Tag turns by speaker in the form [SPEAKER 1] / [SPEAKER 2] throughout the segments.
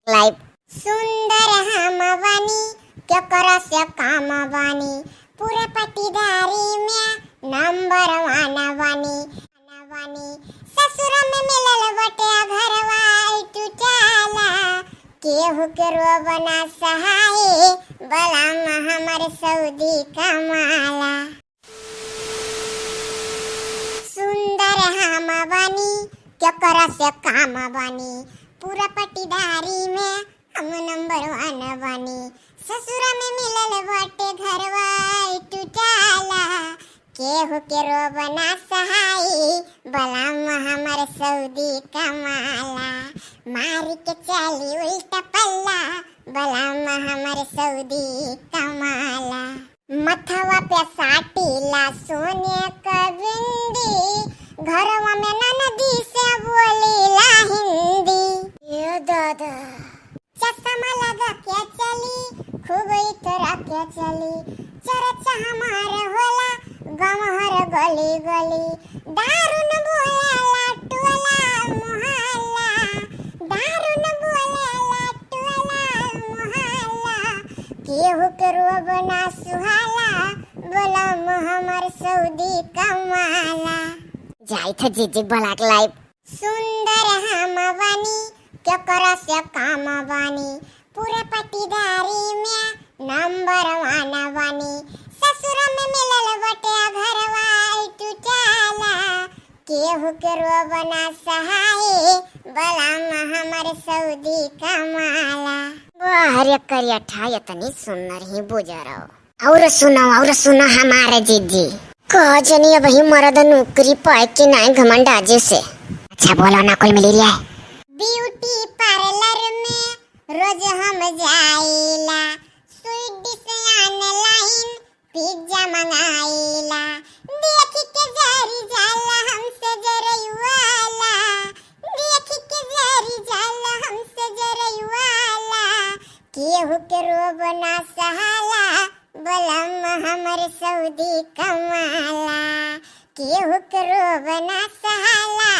[SPEAKER 1] Live सुंदर हम वानी क्या करस्य काम वानी पूरा पटीदारी में नंबर वन वानी ससुर में मिलल बटे घरवा टूटाला केहू के रोबना सहाय बला हमर सऊदी कमाला सुंदर हम वानी क्या करस्य काम वानी पूरा पटीदारी में हम नंबर वन वानी ससुर में मिलल बाटे घरवा टूटाला केहू के रोबना सहाय बलाम हमर सऊदी कमाला मारी के चली उल्टा पल्ला बलाम हमर सऊदी कमाला मथवा पे साटीला सोने का बिंदी घरवा में ननदी से बोलीला हिंदी ये दादा चश्मा लगा के चली खूब इतरा के चली चरचा हमारे होला गाँव हर गली गली दारुन बोलेला टोला मोहल्ला दारुन बोलेला टोला मोहल्ला केहू के रोबना सुहाला बोला हमर सऊदी कमाला जाई थे जीजी ब्लैक लाइव सुंदर हम वानी क्या करस्य काम वानी पूरे पटीदारी में नंबर वन वानी ससुर में मिलल बटे घरवा टूटाला केहू के रोबना सहाय बलाम हमर सऊदी कमाला वाह करिया ठा इतनी सुंदर ही बुझारो और सुनो हमारे जीजी कह जनी अब ही मर्द नौकरी पाए कि नहीं घमंड आजे से अच्छा बोलो ना कोई मिली है ब्यूटी पार्लर में रोज हम जाइला स्वीट डिश ऑनलाइन पिज्जा मंगाइला देख के जरी जाला हमसे जरईवाला देख के जरी जाला हमसे जरईवाला केहू के रोबना सहाला बलम हमर सऊदी कमाला केहू के रोबना सहाला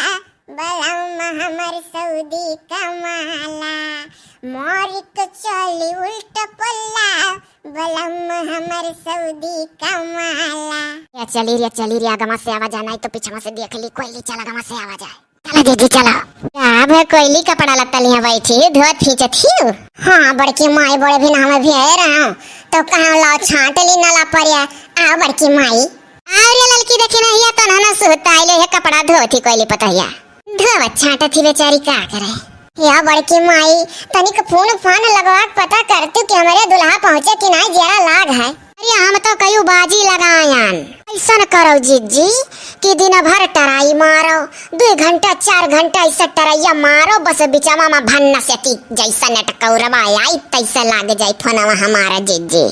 [SPEAKER 1] बलम हमर सऊदी कमाला मोरी के चली उल्टा पल्ला बलम हमर सऊदी कमाला या चली रे आगमा से आवाज आना तो पीछे से देख ली कोयली चला आगमा से आवाज आए चला दीदी चला अब कोयली कपड़ा लत्ता लिया बैठी धोत खींचत ही हाँ बड़की माई बड़े भी नाम भी है रहा तो कहाँ लाओ छांट ली नाला परिया आओ बड़की माई आओ रे लड़की देखी नहीं है तो ना सोता है कपड़ा धोती कोयली पतैया धोवत छांटत ही बेचारी का करे या बड़की माई तनिक फोन लगवा पता करती कि हमारे दुल्हा पहुँचे कि नहीं जरा लाग है अरे हम तो कई बाजी लगायन ऐसा न करो जीजी कि दिन भर टराई मारो 2 घंटा 4 घंटा ऐसा टराइया मारो बस बिचामा में भन्ना से जैसा नटकौरवा आई तैसा लाग जाए फोनवा हमारा जीजी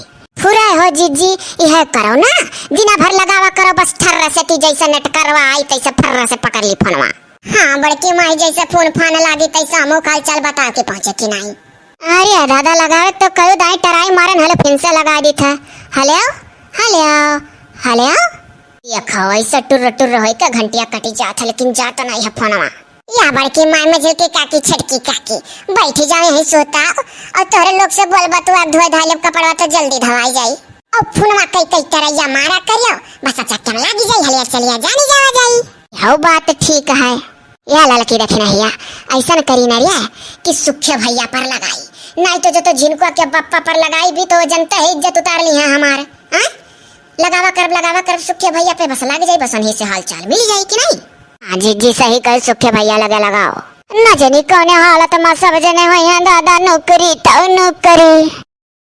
[SPEAKER 1] फुरा हो जीजी यह करो ना दिन भर लगावा करो बस ठर्रा से जैसा नटकरवा आई तैसा फर्रा से पकड़ ली फोनवा हाँ बड़की माई जैसे फोन फान लागी तैसा हमो काल चाल बता के पहुँचे कि नहीं अरे दादा लगावे तो कयो दाई टराई मारन हले फिर से लगा दी था हेलो ये खाओ ऐसा टुर्र होई का घंटिया कटी जात है लेकिन जाता नहीं है फोनवा या बड़की माई में झलके काकी छटकी काकी बैठी जाए यहीं सोता और तोरे लोग से बोल बतुआ धोए धाले कपड़वा तो जल्दी धवाई जाई और फोनवा कई तरैया मारा करियो बस चक्कर लागी जाई हलिया चलिया जानी जावा जाई यह बात ठीक है या लड़की देखे नहीं ऐसा करी ना रिया कि सुखे भैया पर लगाई नहीं तो जो तो झिनको के पप्पा पर लगाई भी तो जनता है इज्जत उतार ली है हमारे लगावा कर सुखे भैया पे बस लग जाए बस उन्हीं से हाल चाल मिल जाए कि नहीं हाँ जी सही कर सुखे भैया लगाओ न जनी कौन हालत में सब जने हो दादा नौकरी तो नौकरी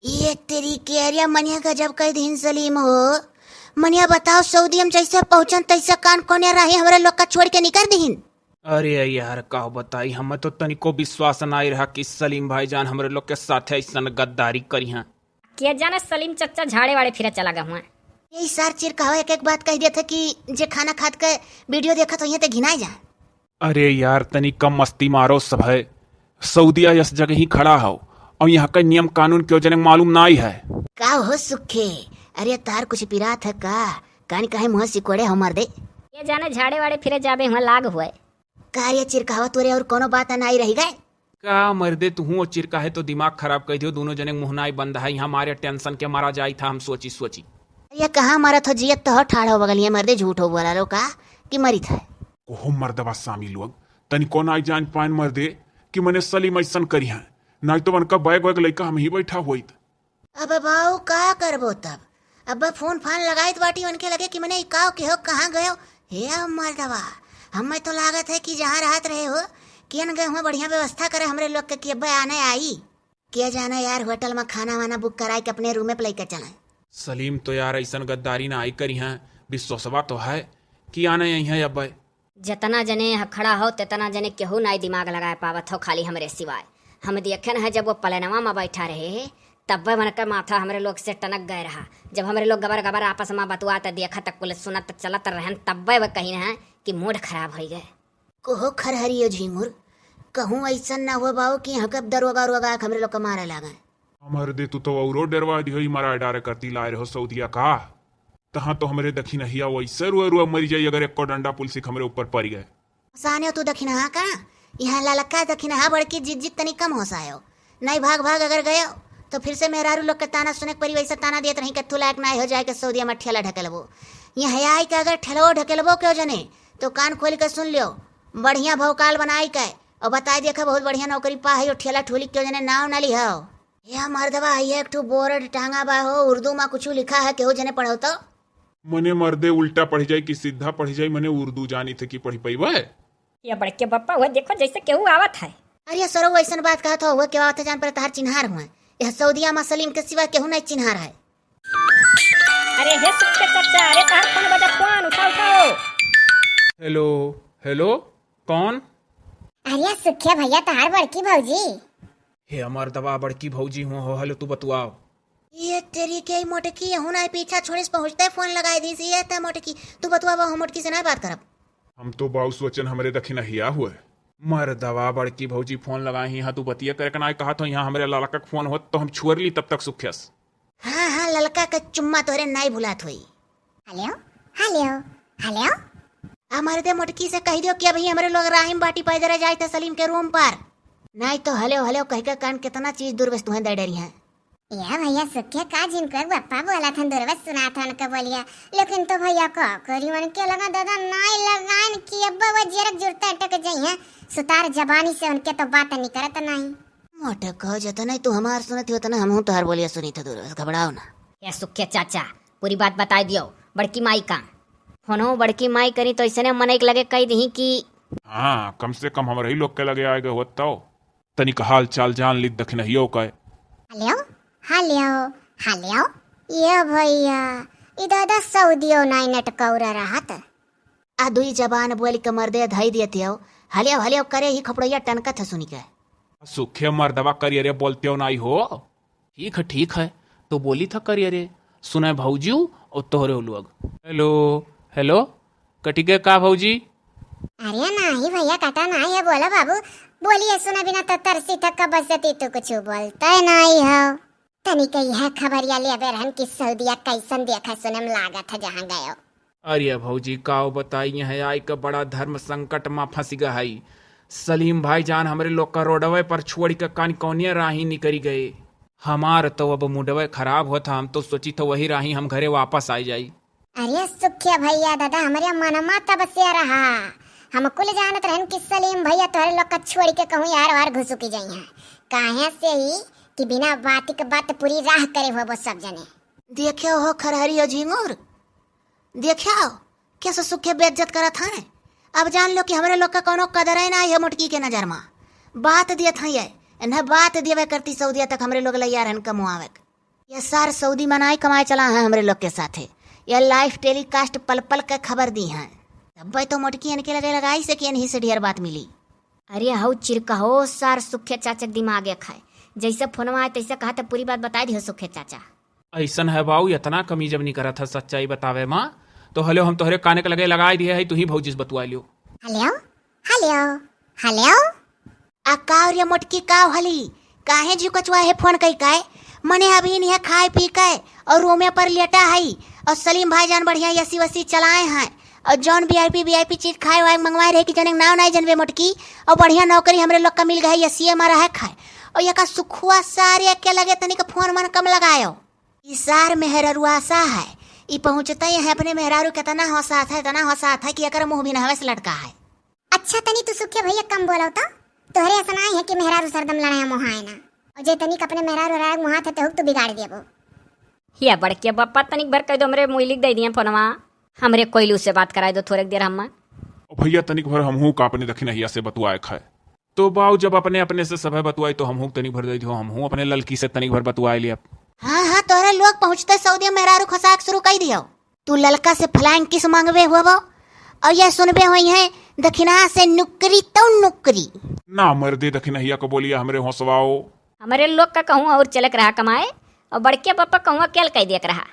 [SPEAKER 2] ये तेरी केरिया मनिया गजब कई दिन सलीम हो मनिया बताओ सऊदी हम जैसे पहुंचन तैसा कान कोने रहे हमारे लोग का छोड़ के निकर दीन
[SPEAKER 3] अरे यार का बताई हमें तो तनिको विश्वास नहीं रहा कि सलीम भाईजान हमारे लोग के साथ ऐसा गद्दारी करी हैं
[SPEAKER 4] क्या जाने सलीम चच्चा झाड़े वाड़े फिर चला गया हुआ
[SPEAKER 2] यही सार चिर कहो एक बात कह दिया था कि जे खाना खाद के वीडियो देखा तो यहाँ घिनाई जा
[SPEAKER 3] अरे यार तनी कम मस्ती मारो सब है सऊदिया इस जगह ही खड़ा हो और यहाँ का नियम कानून क्यों जने मालूम नहीं है
[SPEAKER 2] का हो सुखे अरे तार कुछ पिरा था का कान कहे मुँह सिकोड़े हो मर दे
[SPEAKER 4] ये जाने झाड़े वाड़े फिरे जाबे हुआ लाग हुए
[SPEAKER 2] कार्य चिरकावा तोरे और कोनो बात नहीं रही गए
[SPEAKER 3] का मर्दे तू और चिरका है तो दिमाग खराब कर दियो। दोनों जने मुहनाई बंद है यहाँ मारे टेंशन के मारा जाई था हम सोची सोची।
[SPEAKER 2] ये कहाँ मारा था जियत तो ठाड़ हो बगल मर्दे झूठ हो बोला लो का कि मरी था।
[SPEAKER 3] ओहो मर्दवा सामी लोग तनी को ना जान पान मर्दे कि मने सलीम ऐसन करी है ना तो उनका बैग वैग लइका हम ही बैठा होइत।
[SPEAKER 2] अब बाऊ का करबो तब। अब फोन फान लगाई बाटी उनके लगे कि मैंने इकाओ के हो कहाँ गयो हे मर्दवा। हमें तो लागत है कि जहाँ राहत रहे हो किन गए हुए बढ़िया व्यवस्था करे हमरे लोग के कि आने आई क्या जाना यार होटल में खाना वाना बुक कराई के अपने रूम में लेकर चले।
[SPEAKER 3] सलीम तो यार ऐसन गद्दारी ना आई करी है विश्वासवा तो है कि आने यही है अब।
[SPEAKER 4] जितना जने खड़ा हो तितना जने केहू नाई दिमाग लगाए पावत हो खाली हमरे सिवाय। हम देखे न है जब वो पलनवा में बैठा रहे तब मन का माथा हमरे लोग से टनक गए रहा। जब हमरे लोग गबर गबर आपस में बतुआ देखा तक कुल सुनत चलत रहन तब वह कहीं है कि मूड खराब हो गए।
[SPEAKER 2] कोहो खरहरियो झिंगुर कहूँ ऐसा ना हो बाऊ कि यहाँ कब दरोगा रोगा हमरे लोग का मारे लगा।
[SPEAKER 3] मर्दे तू तो औरो डरवा दी मारा डारे करती लाए रहो सऊदिया का तहाँ तो हमरे दखी नहिया वैसे रुआ रुआ मरी जाई अगर एक डंडा पुलिस हमरे ऊपर पड़ गए।
[SPEAKER 2] साने तू दखिना का यहाँ ललका दखिना बड़की जित तनी कम हो सायो नहीं भाग भाग अगर गयो तो फिर से मेहरारू लोग के ताना सुने परी वैसे ताना देत रही कि तू लायक ना हो जाए के सऊदिया में ठेला ढकेलबो। यहाँ आई के अगर ठेलो ढकेलबो क्यों जने तो कान खोल के सुन लियो बढ़िया भौकाल बनाई के और बताई देखा बहुत बढ़िया नौकरी पा है ठेला ठोली क्यों जने नाव ना ली हो। यह मर्दवा ये एक ठो बोर्ड टांगा बा हो उर्दू में कुछ लिखा है केहू जने पढ़ो तो
[SPEAKER 3] मने मर्दे उल्टा पढ़ जाई कि सीधा पढ़ जाई मने उर्दू जानी थे कि पढ़ी पैबा है।
[SPEAKER 4] ये बड़के पप्पा हुआ देखो जैसे केहू आवत है।
[SPEAKER 2] अरे सरो ऐसा बात कहा था हुआ क्या बात है जान पर तार चिन्हार हुआ यह सऊदिया में सलीम के सिवा केहू नहीं चिन्हार है।
[SPEAKER 4] अरे हे सुखे चाचा अरे तार फोन बजा फोन उठाओ।
[SPEAKER 3] हेलो हेलो कौन?
[SPEAKER 1] अरे सुखिया भैया तार बड़की भौजी।
[SPEAKER 3] हे अमर दवा बड़की भौजी हो हेलो तू बतुआओ।
[SPEAKER 2] ये तेरी के मोटकी हूं ना पीछा छोड़े पहुंचते फोन लगाई दी सी ये मोटकी तू बतवा हम मोटकी से ना बात करब।
[SPEAKER 3] हम तो बाऊ सोचन हमरे दखी नहिया हुए मर दवा बड़की भौजी फोन लगाई यहाँ तू बतिया करे ना कहा तो यहाँ हमरे लड़का का फोन होत तो हम छुअर ली तब तक सुखियस।
[SPEAKER 2] हाँ हाँ ललका का चुम्मा तोरे नहीं भुलात हुई।
[SPEAKER 1] हेलो हेलो हेलो
[SPEAKER 2] हमारे दे मोटकी से कह दियो कि अभी हमारे लोग राहिम बाटी पाई जरा जाए थे सलीम के रूम पर नहीं तो हेलो हेलो कह के कान कितना चीज दुर्वस तुम्हें दे डरी है।
[SPEAKER 1] या भैया सुखिया का जिनकर बप्पा बोला था दुर्वस सुना था उनका बोलिया लेकिन तो भैया का करी मन के लगा दादा नहीं लगान कि अब वो जरक जुड़ता अटक जाई है सुतार जबानी से उनके तो बात नहीं करत नहीं।
[SPEAKER 2] मोटे कहो जता नहीं तू हमार सुनती होता ना हम तो हर बोलिया सुनी था दुर्वस घबराओ ना।
[SPEAKER 4] ये सुखे चाचा पूरी बात बता दियो बड़की माई का फोनो बड़की माई करी तो ऐसे मन एक लगे कही दी कि
[SPEAKER 3] हाँ कम से कम हमारे ही लोग के लगे आएगा होता हो तनिक हाल चाल जान ली दख नहीं का।
[SPEAKER 1] हेलो हेलो हेलो ये भैया इधर सऊदियो नाई नटकौरा रहत
[SPEAKER 2] आ दुई जबान बोल के मर्दे धई दिए हो हलियो हलियो करे ही खपड़िया टनका था सुनी के
[SPEAKER 3] सुखे मर दवा करिए रे बोलते हो नहीं हो। ठीक है तो बोली था करिए रे सुने भौजी और तोहरे लोग। हेलो हेलो कटिके का भौजी?
[SPEAKER 1] अरे नहीं भैया कटा नहीं है बोला बाबू बोलिए सुना बिना तो तरसी तक बसती तो कुछ बोलता नहीं हो तनिक यह खबरिया ले रहन कि सऊदिया कैसन देखा सुने में लागत है जहाँ गयो।
[SPEAKER 3] अरे भौजी काओ बताई है आई का बड़ा धर्म संकट में फंस गया है। सलीम भाई जान हमरे लोग का रोडवे पर छोड़ के कान कौनिया राही निकरी गए हमार तो अब मुडवे खराब होता हम तो सोची तो वही राही हम घरे वापस आ जाई।
[SPEAKER 1] अरे सुखिया भैया दादा हमारे मनमा तब से रहा हम कुल जानत रहन कि सलीम भैया तोहरे लोग का छोड़ के कहूँ यार वार घुसुकी जाई है काहे से ही कि बिना बात के बात पूरी राह करे हो वो सब जने।
[SPEAKER 2] देखियो हो खरहरियो झिंगुर देखियो कैसे सुखे बेइज्जत करत है। अब जान लो कि हमारे लोग का कोनो कदर है ना है मोटकी के नजर में बात दिए था ये न बात देवे करती सऊदिया तक हमारे लोग लैया रहन कमुआवे ये सार सऊदी मनाई कमाए चला है हमारे लोग के साथे ये लाइव टेलीकास्ट पल पल के खबर दी है तब तो मोटकी इनके लगे लगाई से कि इन्हीं से ढेर बात मिली।
[SPEAKER 4] अरे हऊ चिरका हो सार सुखे चाचा दिमागे खाए जैसे फोनवा आए तैसे कहा तो पूरी बात बता दी हो सुखे चाचा।
[SPEAKER 3] ऐसन है बाऊ इतना कमी जब नहीं करा था सच्चाई बतावे माँ तो हेलो हम तोहरे काने के लगे लगाई दिए है तू ही भौजी बतवा लियो।
[SPEAKER 1] हेलो हेलो हेलो
[SPEAKER 2] अकाउरिया मोटकी काव हली काहे झुकचवा है फोन कई काए मने अभी नहीं खाए पी के और रूमे पर लेटा है और सलीम भाईजान बढ़िया यसी वसी चलाए हैं और जौन वीआईपी चीज खाए वाए मंगवाए रहे कि जने नाव नहीं जनबे मोटकी, और बढ़िया नौकरी हमरे लोग का मिल गई, सीए मारा है खाए। और ये का सुखुआ सारे के लगे तनिक फोन मन कम लगायो। ई सार मेहररुआ सा है, ई पहुंचता ही है अपने मेहरारू के तना हौसात है, तना हौसात है कि अकर मुंह भी नहवे से लटका है।
[SPEAKER 1] अच्छा तनी तू सुखे भैया कम बोलो तो तोहरे ऐसा ना है कि मेहरारू सरदम लड़ाया मोहाए ना, और जे तनिक अपने मेहरारू राग मोहात है तो बिगाड़ देबो।
[SPEAKER 4] या बड़के बप्पा तनिक भर कह दो हमरे मुँह लिख दे दिए फोनवा, हमरे कोयलू से बात कराए दो थोड़े देर। हम
[SPEAKER 3] भैया तनिक भर हमहू का अपने दखिन हिया से बतुआए खाए, तो बाऊ जब अपने अपने से सब बतुआई तो हमहू तनिक भर दे दियो, हमहू अपने ललकी से तनिक भर बतुआए लिया।
[SPEAKER 2] हाँ तोहरे लोग पहुंचते सऊदी मेहरारू खसाक शुरू कर दियो। तू ललका से फ्लाइंग किस मांगवे हुआ वो, और ये सुनबे हुई है दखिना से नुकरी तो नुकरी
[SPEAKER 3] ना मर्दे दखिन हिया को बोलिया हमरे हौसवाओ।
[SPEAKER 4] हमारे लोग का कहूँ और चलक रहा कमाए, और बड़के पप्पा कहूँ क्या कह देख रहा।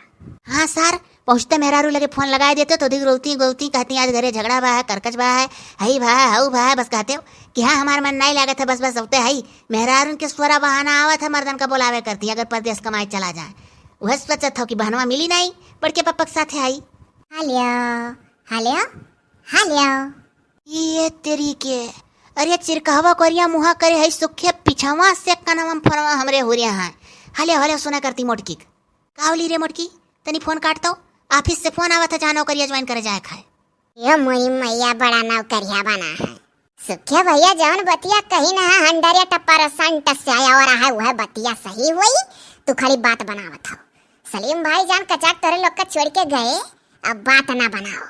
[SPEAKER 2] हाँ सर, पहुंचते मेहरारू लगे फोन लगाए देते तो दी गौती कहती आज घरे झगड़ा बा है, करकच बा है, हई भा हऊ भा है, बस कहते हो कि हाँ हमार मन नहीं लागत है, बस होते हई मेहरारू के स्वरा बहाना आवत है, मर्दन का बोलावे करती अगर परदेश कमाए चला जाए। वह सोचत हो कि बहनवा मिली नहीं, बड़के पप्पा के साथ आई।
[SPEAKER 1] हालियो
[SPEAKER 2] ये तेरी के अरे चिरकहवा करिया मुहा करे हई सुखे पिछवा से कनवम फरवा हमरे हो रिया है। हले सुना करती मोटकी कावली रे मोटकी तनी फोन काटतो, ऑफिस से फोन आवत है जानो करिया ज्वाइन करे जाए खाए।
[SPEAKER 1] यो मोई मैया बड़ा नौकरिया बना है। सुखे भैया जवन बतिया कही ना हंडरिया टप्पा संट से आया और है वह बतिया सही हुई, तू खाली बात बनावत हो। सलीम भाई जान कचाक तेरे लोग का छोड़ के गए, अब बात ना बनाओ।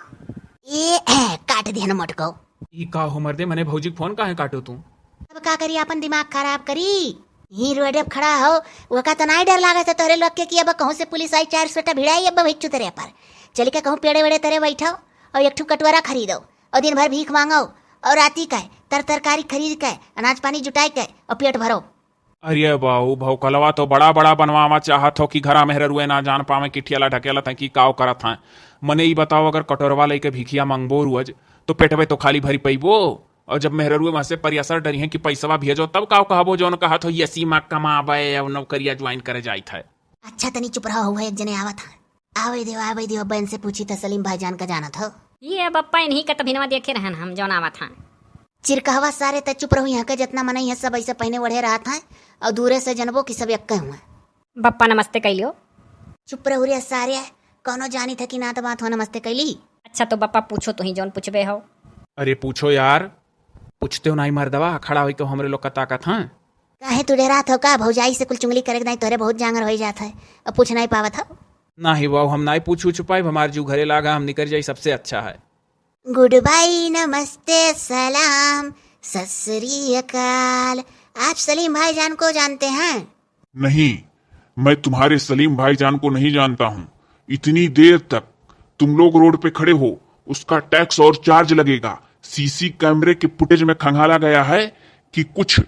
[SPEAKER 2] ये काट दिया न मोटको।
[SPEAKER 3] ई का हो मर्दे मने भौजी फोन काहे काटो तू?
[SPEAKER 2] अब का करी अपन दिमाग खराब करी, ही रोड खड़ा हो वो का तो नहीं डर लागत है तोहरे लोग के कि अब कहूँ से पुलिस आई 4 सोटा भिड़ाई अब भिच्चू तेरे पर चल के कहूँ पेड़े वेड़े तेरे बैठो और एक ठू कटोरा खरीदो और दिन भर भीख मांगो और राती का तरकारी खरीद के अनाज पानी जुटाई के और पेट भरो।
[SPEAKER 3] अरे बाऊ भौकलवा तो बड़ा बड़ा बनवावा चाहत हो कि घरा मेहरुए ना जान पावे कि ठियाला ढकेला था कि काव करत है। मने ई बताओ अगर कटोरवा लेके भिखिया मांगबो रोज तो पेटवे तो खाली भरी पैबो, और जब मेहरुए वहां से परियासर डरी है कि पैसवा भेजो तब काव कहबो जौन कहत हो यसी माँ कमाबे और नौकरिया ज्वाइन करे जाई था।
[SPEAKER 2] अच्छा तनी चुप रहो, हुआ एक जने आवत है। आवे दियो बहन से पूछी तो सलीम भाईजान का जाना था।
[SPEAKER 4] ये बप्पा इन्हीं का तभिनवा देखे रहन हम जौन आवा था।
[SPEAKER 2] चिरकहवा सारे त चुप रहो, यहाँ के जितना मनई है सब ऐसे पहने बढ़े रहा था और दूरे से जनबो कि सब एक हुआ।
[SPEAKER 4] बप्पा नमस्ते कैलियो।
[SPEAKER 2] चुप रहो रे सारे, कौनो जानी था कि ना तो बात हो नमस्ते कैली।
[SPEAKER 4] अच्छा तो बप्पा पूछो तो ही जौन पूछबे हो।
[SPEAKER 3] अरे पूछो यार, पूछते हो नहीं मर्दवा खड़ा हुई तो हमरे लोग का ताकत है।
[SPEAKER 2] काहे तू डरा था का भौजाई से कुल चुंगली करे नहीं तोरे बहुत जांगर हो जाता है अब पूछ नहीं पावत हो।
[SPEAKER 3] ना ही बाऊ हम नहीं पूछू छुपाई, हमारे जू घरे लागा हम निकल जाई सबसे अच्छा है।
[SPEAKER 2] गुड बाय नमस्ते सलाम सत श्री अकाल। आप सलीम भाईजान को जानते हैं?
[SPEAKER 5] नहीं, मैं तुम्हारे सलीम भाईजान को नहीं जानता हूँ। इतनी देर तक तुम लोग रोड पे खड़े हो, उसका टैक्स और चार्ज लगेगा। सीसी कैमरे के फुटेज में खंगाला गया है कि कुछ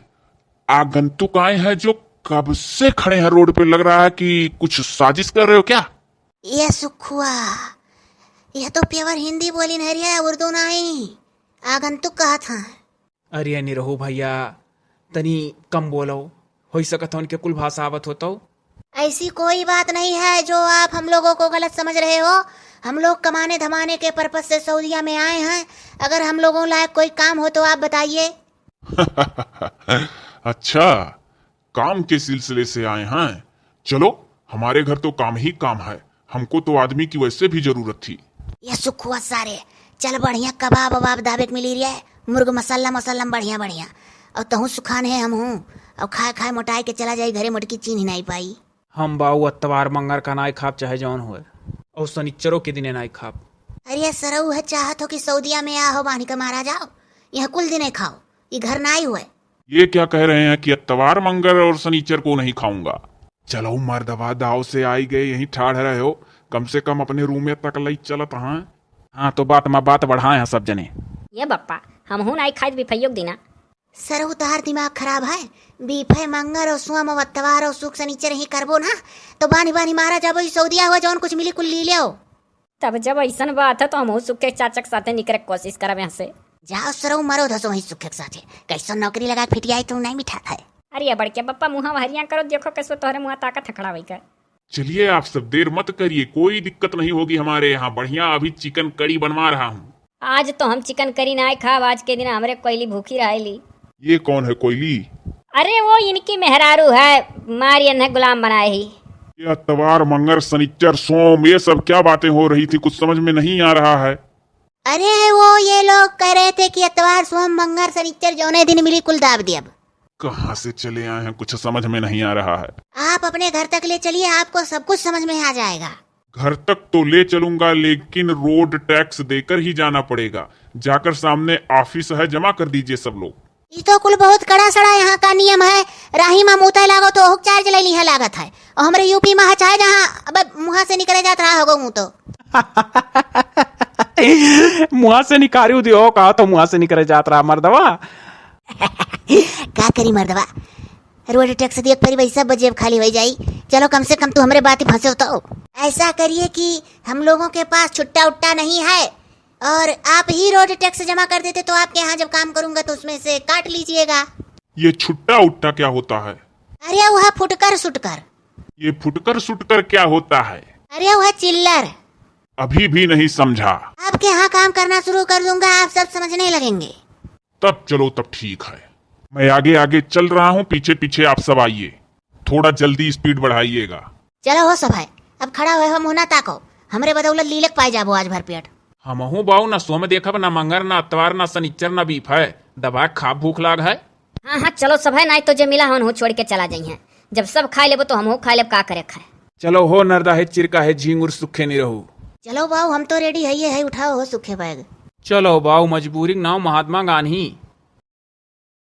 [SPEAKER 5] आगंतुक आए हैं जो कब से खड़े हैं रोड पे। लग रहा है कि कुछ साजिश कर रहे हो क्या?
[SPEAKER 2] ये सुखुआ, यह तो प्योर हिंदी बोली नहीं है, उर्दू नहीं। आगंतुक कहा था।
[SPEAKER 3] अरे निरहु भैया तनी कम बोलो, हो सकत उनके कुल भाषा आवत हो तो।
[SPEAKER 2] ऐसी कोई बात नहीं है जो आप हम लोगों को गलत समझ रहे हो। हम लोग कमाने धमाने के पर्पज से सऊदीया में आए हैं। अगर हम लोगों लायक कोई काम हो तो आप बताइए।
[SPEAKER 5] अच्छा, काम के सिलसिले से आए हैं। चलो, हमारे घर तो काम ही काम है, हमको तो आदमी की वैसे भी जरूरत थी।
[SPEAKER 2] ये सुखुआ सारे, चल बढ़िया कबाब वबाब दाबे के मिली रहा है, मुर्ग मसाला बढ़िया बढ़िया, और तहु सुखान है हम हूँ, और खाए मोटाई के चला जाए घरे मोटकी चीन ही नहीं पाई।
[SPEAKER 3] हम बाऊ अतवार मंगर का नाई खाप चाहे जौन हो, और शनिचरों के दिने नाई खाप।
[SPEAKER 2] अरे सरऊ है चाहत हो कि सऊदीया में आओ बानी का मारा जाओ, यह कुल दिने खाओ, ये घर ना ही हुए।
[SPEAKER 5] ये क्या कह रहे हैं कि अतवार मंगर और शनिचर को नहीं खाऊंगा? चलो मर्दवा दाव से आई गए, यहीं ठाड़ रहे हो, कम से कम अपने रूम में तक लई चलत।
[SPEAKER 3] हाँ तो बात बढ़ाए हैं सब जने।
[SPEAKER 4] ये बप्पा हम हूँ नाई खाई बिफयोग दिना।
[SPEAKER 2] सरऊ तहार दिमाग खराब है। बीफे मंगर और सुअम और अतवार और सुख शनिचर ही करबो ना तो बानी मारा जब सऊदीया हुआ जौन कुछ मिली कुल ली ले।
[SPEAKER 4] तब जब ऐसा बात है तो हम सुख के चाचक साथे निकले कोशिश करब यहाँ से।
[SPEAKER 2] जाओ सरऊ मरो धसो वही सुख के साथे, कैसो नौकरी लगा फिटियाई तो नहीं मिठा है।
[SPEAKER 4] अरे बड़के बप्पा मुँह हरिया करो, देखो कैसो तोहरे मुँह ताकत खड़ा हुई कर।
[SPEAKER 5] चलिए आप सब देर मत करिए, कोई दिक्कत नहीं होगी हमारे यहाँ। बढ़िया अभी चिकन कड़ी बनवा रहा हूँ।
[SPEAKER 4] आज तो हम चिकन करी ना खाब, आज के दिन हमरे कोयली भूखी रहेली।
[SPEAKER 5] ये कौन है कोयली?
[SPEAKER 4] अरे वो इनकी मेहरारू है, मारियन है गुलाम बनाए ही।
[SPEAKER 5] ये अतवार मंगर शनिचर सोम ये सब क्या बातें हो रही थी, कुछ समझ में नहीं आ रहा है।
[SPEAKER 2] अरे वो ये लोग कह रहे थे कि इतवार सोम मंगर शनिचर जौने दिन मिली कुल दाब दी। अब
[SPEAKER 5] कहाँ से चले आए हैं, कुछ समझ में नहीं आ रहा है।
[SPEAKER 2] आप अपने घर तक ले चलिए, आपको सब कुछ समझ में आ जाएगा।
[SPEAKER 5] घर तक तो ले चलूंगा, लेकिन रोड टैक्स देकर ही जाना पड़ेगा। जाकर सामने ऑफिस है, जमा कर दीजिए सब लोग।
[SPEAKER 2] ये तो कुल बहुत कड़ा सड़ा यहाँ का नियम है। राही में मुँह लागो तो हुक चार्ज ले ली है लागत है। और हमारे यूपी में चाहे जहाँ अब मुँह से निकले जात रहा होगा मुँह तो
[SPEAKER 3] मुँह से निकाली दियो कहा तो मुँह से निकले जात रहा मर्दवा।
[SPEAKER 2] का करी मर्दवा, रोड टैक्स दिए परी वैसा बजेब खाली हो जाई। चलो कम से कम तू हमारे बात ही फंसे हो। ऐसा करिए कि हम लोगों के पास छुट्टा उट्टा नहीं है और आप ही रोड टैक्स जमा कर देते तो आपके यहाँ जब काम करूंगा तो उसमें से काट लीजिएगा।
[SPEAKER 5] ये छुट्टा उट्टा क्या होता है?
[SPEAKER 2] अरे वह फुटकर सुटकर।
[SPEAKER 5] ये फुटकर सुटकर क्या होता है?
[SPEAKER 2] अरे वह चिल्लर।
[SPEAKER 5] अभी भी नहीं समझा।
[SPEAKER 2] आपके यहाँ काम करना शुरू कर दूंगा, आप सब समझने लगेंगे।
[SPEAKER 5] तब चलो, तब ठीक है। मैं आगे आगे चल रहा हूँ, पीछे पीछे आप सब आइए। थोड़ा जल्दी स्पीड बढ़ाइएगा।
[SPEAKER 2] चलो हो सब है, अब खड़ा हुए हम होना ताको। हमरे बदौलत लीलक पाई जाबो आज भर पेट।
[SPEAKER 3] हमहू बाऊ ना सोम देखब, ना मंगर, ना अतवार, ना शनिचर, ना बीफ है। दबा खा भूख लाग है।
[SPEAKER 4] हाँ हाँ चलो सब है, नहीं तो जे मिला हम छोड़ के चला जाइए। जब सब खा लेबो तो हमहू खा लेब, का करे खाए।
[SPEAKER 3] चलो हो नरदा है, चिरका है, झींगुर सुखे नहीं रहू।
[SPEAKER 2] चलो बाऊ हम तो रेडी है, उठाओ हो सुखे बैग।
[SPEAKER 3] चलो बाऊ, मजबूरी नाव महात्मा गांधी।